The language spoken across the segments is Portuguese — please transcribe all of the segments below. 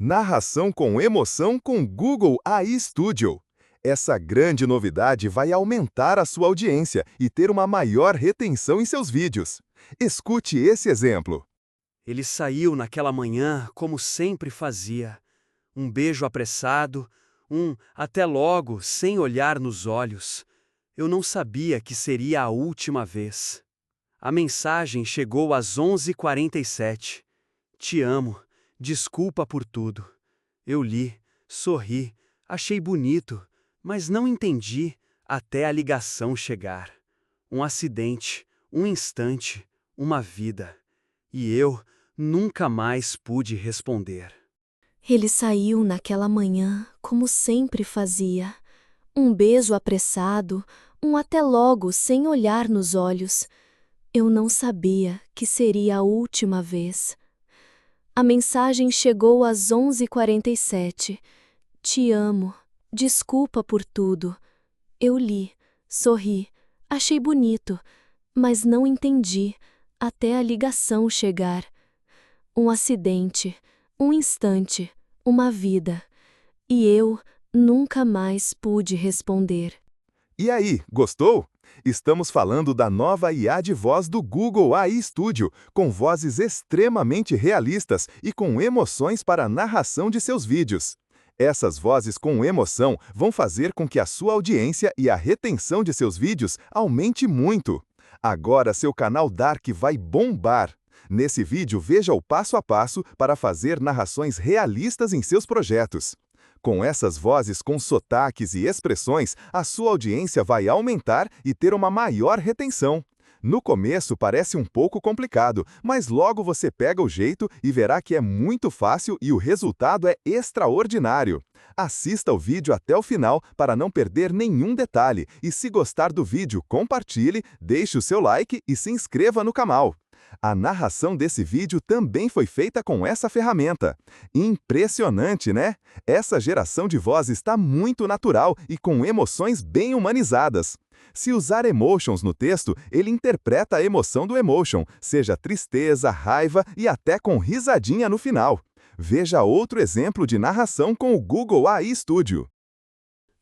Narração com emoção com Google AI Studio. Essa grande novidade vai aumentar a sua audiência e ter uma maior retenção em seus vídeos. Escute esse exemplo. Ele saiu naquela manhã como sempre fazia. Um beijo apressado, um até logo sem olhar nos olhos. Eu não sabia que seria a última vez. A mensagem chegou às 11h47. Te amo, desculpa por tudo. Eu li, sorri, achei bonito, mas não entendi até a ligação chegar. Um acidente, um instante, uma vida. E eu nunca mais pude responder. Ele saiu naquela manhã, como sempre fazia. Um beijo apressado, um até logo sem olhar nos olhos. Eu não sabia que seria a última vez. A mensagem chegou às 11h47. Te amo, desculpa por tudo. Eu li, sorri, achei bonito, mas não entendi até a ligação chegar. Um acidente, um instante, uma vida. E eu nunca mais pude responder. E aí, gostou? Estamos falando da nova IA de voz do Google AI Studio, com vozes extremamente realistas e com emoções para a narração de seus vídeos. Essas vozes com emoção vão fazer com que a sua audiência e a retenção de seus vídeos aumente muito. Agora seu canal Dark vai bombar! Nesse vídeo, veja o passo a passo para fazer narrações realistas em seus projetos. Com essas vozes com sotaques e expressões, a sua audiência vai aumentar e ter uma maior retenção. No começo parece um pouco complicado, mas logo você pega o jeito e verá que é muito fácil e o resultado é extraordinário. Assista o vídeo até o final para não perder nenhum detalhe e se gostar do vídeo, compartilhe, deixe o seu like e se inscreva no canal. A narração desse vídeo também foi feita com essa ferramenta. Impressionante, né? Essa geração de voz está muito natural e com emoções bem humanizadas. Se usar emotions no texto, ele interpreta a emoção do emotion, seja tristeza, raiva e até com risadinha no final. Veja outro exemplo de narração com o Google AI Studio.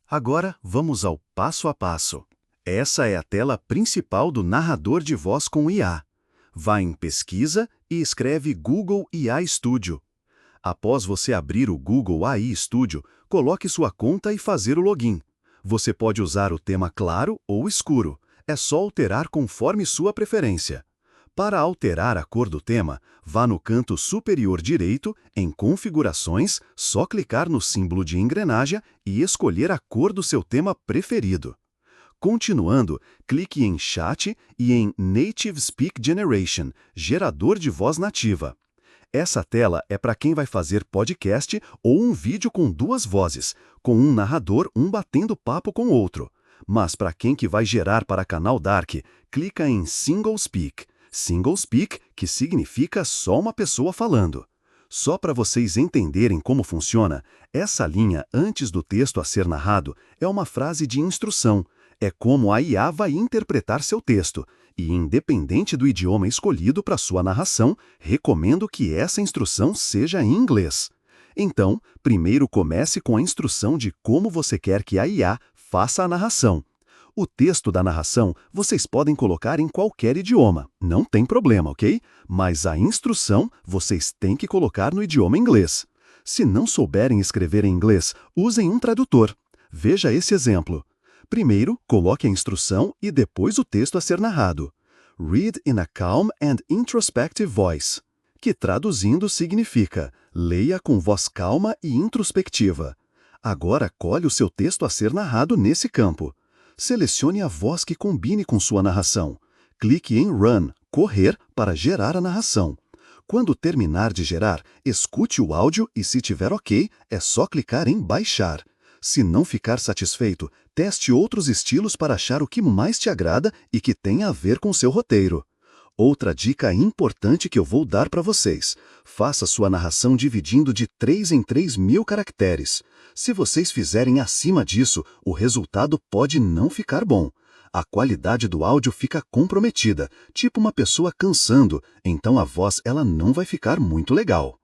Agora, vamos ao passo a passo. Essa é a tela principal do narrador de voz com IA. Vá em Pesquisa e escreve Google AI Studio. Após você abrir o Google AI Studio, coloque sua conta e fazer o login. Você pode usar o tema claro ou escuro. É só alterar conforme sua preferência. Para alterar a cor do tema, vá no canto superior direito, em Configurações, só clicar no símbolo de engrenagem e escolher a cor do seu tema preferido. Continuando, clique em Chat e em Native Speak Generation, gerador de voz nativa. Essa tela é para quem vai fazer podcast ou um vídeo com duas vozes, com um narrador, um batendo papo com o outro. Mas para quem que vai gerar para canal Dark, clica em Single Speak. Single Speak, que significa só uma pessoa falando. Só para vocês entenderem como funciona, essa linha antes do texto a ser narrado é uma frase de instrução. É como a IA vai interpretar seu texto, e independente do idioma escolhido para sua narração, recomendo que essa instrução seja em inglês. Então, primeiro comece com a instrução de como você quer que a IA faça a narração. O texto da narração vocês podem colocar em qualquer idioma, não tem problema, ok? Mas a instrução vocês têm que colocar no idioma inglês. Se não souberem escrever em inglês, usem um tradutor. Veja esse exemplo. Primeiro, coloque a instrução e depois o texto a ser narrado. Read in a calm and introspective voice, que traduzindo significa leia com voz calma e introspectiva. Agora colhe o seu texto a ser narrado nesse campo. Selecione a voz que combine com sua narração. Clique em Run, correr, para gerar a narração. Quando terminar de gerar, escute o áudio e se tiver ok, é só clicar em baixar. Se não ficar satisfeito, teste outros estilos para achar o que mais te agrada e que tenha a ver com seu roteiro. Outra dica importante que eu vou dar para vocês. Faça sua narração dividindo de 3 em 3.000 caracteres. Se vocês fizerem acima disso, o resultado pode não ficar bom. A qualidade do áudio fica comprometida, tipo uma pessoa cansando, então a voz ela não vai ficar muito legal.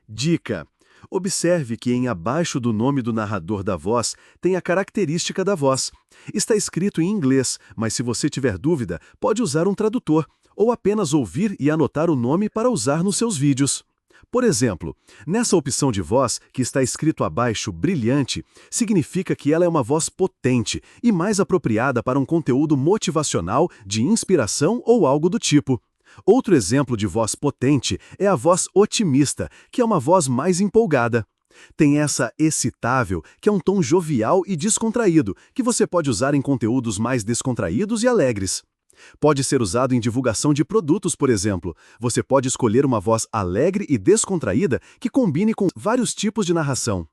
Dica: Observe que abaixo do nome do narrador da voz tem a característica da voz. Está escrito em inglês, mas se você tiver dúvida, pode usar um tradutor, ou apenas ouvir e anotar o nome para usar nos seus vídeos. Por exemplo, nessa opção de voz, que está escrito abaixo brilhante, significa que ela é uma voz potente e mais apropriada para um conteúdo motivacional, de inspiração ou algo do tipo. Outro exemplo de voz potente é a voz otimista, que é uma voz mais empolgada. Tem essa excitável, que é um tom jovial e descontraído, que você pode usar em conteúdos mais descontraídos e alegres. Pode ser usado em divulgação de produtos, por exemplo. Você pode escolher uma voz alegre e descontraída que combine com vários tipos de narração.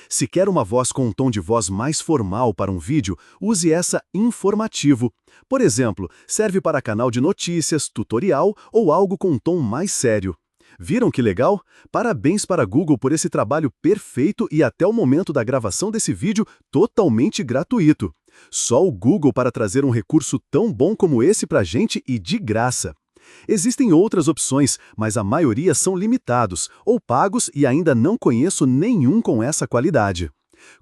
Se quer uma voz com um tom de voz mais formal para um vídeo, use essa informativo. Por exemplo, serve para canal de notícias, tutorial ou algo com um tom mais sério. Viram que legal? Parabéns para a Google por esse trabalho perfeito e até o momento da gravação desse vídeo totalmente gratuito. Só o Google para trazer um recurso tão bom como esse para a gente e de graça. Existem outras opções, mas a maioria são limitados ou pagos e ainda não conheço nenhum com essa qualidade.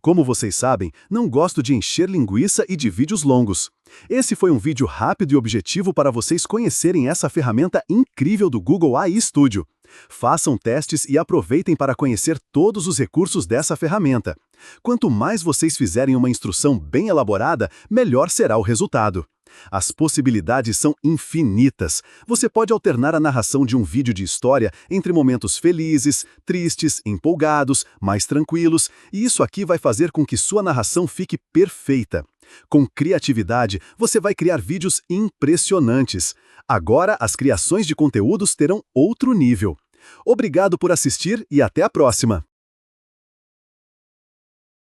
Como vocês sabem, não gosto de encher linguiça e de vídeos longos. Esse foi um vídeo rápido e objetivo para vocês conhecerem essa ferramenta incrível do Google AI Studio. Façam testes e aproveitem para conhecer todos os recursos dessa ferramenta. Quanto mais vocês fizerem uma instrução bem elaborada, melhor será o resultado. As possibilidades são infinitas. Você pode alternar a narração de um vídeo de história entre momentos felizes, tristes, empolgados, mais tranquilos, e isso aqui vai fazer com que sua narração fique perfeita. Com criatividade, você vai criar vídeos impressionantes. Agora, as criações de conteúdos terão outro nível. Obrigado por assistir e até a próxima!